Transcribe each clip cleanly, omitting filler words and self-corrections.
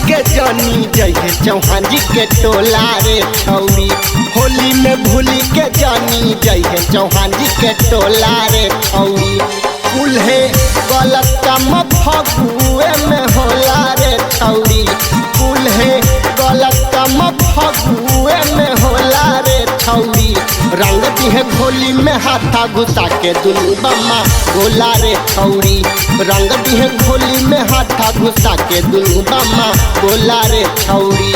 के जानी जइहे चौहान जी के टोला रे छौरी। होली में भूली के जानी जइहे चौहान जी के टोला रे छौरी। कुल्हे गलत काम फगुए में होला रे छौरी। कुल्हे गलत काम फगुए में होला रे छौरी। रंग दिहे होली में हाथा घुसा के दुनू बम्मा गोला रे छौरी। रंग दिहे होली में हाथा घुसा के दुनू बम्मा गोला रे छौरी।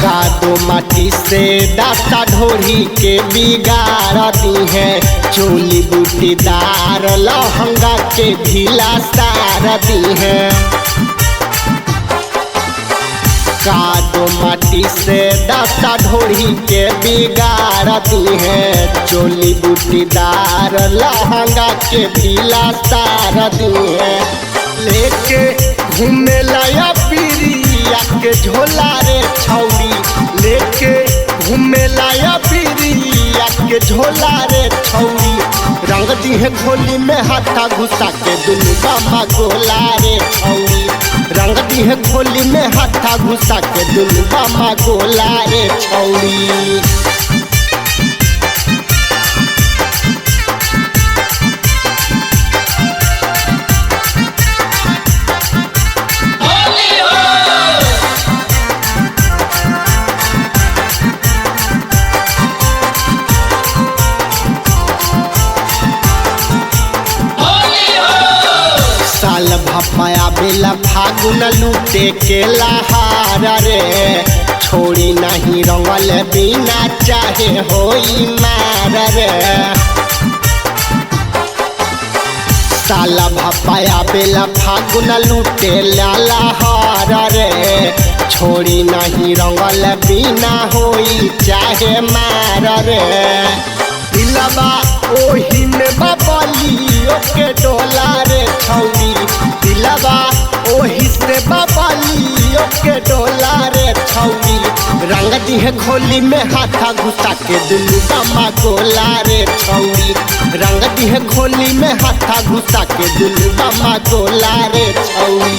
कादो माटी से दाता ढोरी के बिगाड़ दी है। चोली बूटीदार लहंगा के ढीला सार दी है। कादो माटी से दाता ढोरी के बिगाड़ दी है। चोली बूटीदार लहंगा के ढीला सार दी है। लेके घूमे लाया पीरिया के झोला रे छौरी। लेके घूमे लाया पीरिया के झोला रे छौरी। रंग दिहे होली में हाथा घुसा के दुनू बम्मा गोला रे छौरी। रंग दिहे होली में हाथा घुसा के दुनू बम्मा गोला रे छौरी। साल भपाया बेला फागुन लूटे के लहारा रे। छोड़ी नहीं रंगल बिना चाहे होई मार रे। साल भपाया बेला फागुन लूटे लहारा रे। छोड़ी नहीं रंगल बिना होई चाहे मार रे। दिलवा ओही में बबलियो के डोला रे छौरी। दिलवा ओही से बबलियो के डोला रे छौरी। रंग दिहे होली में हाथा घुसा के दुनू बम्मा गोला रे छौरी। रंग दिहे होली में हाथा घुसा के दुनू बम्मा गोला रे छौरी।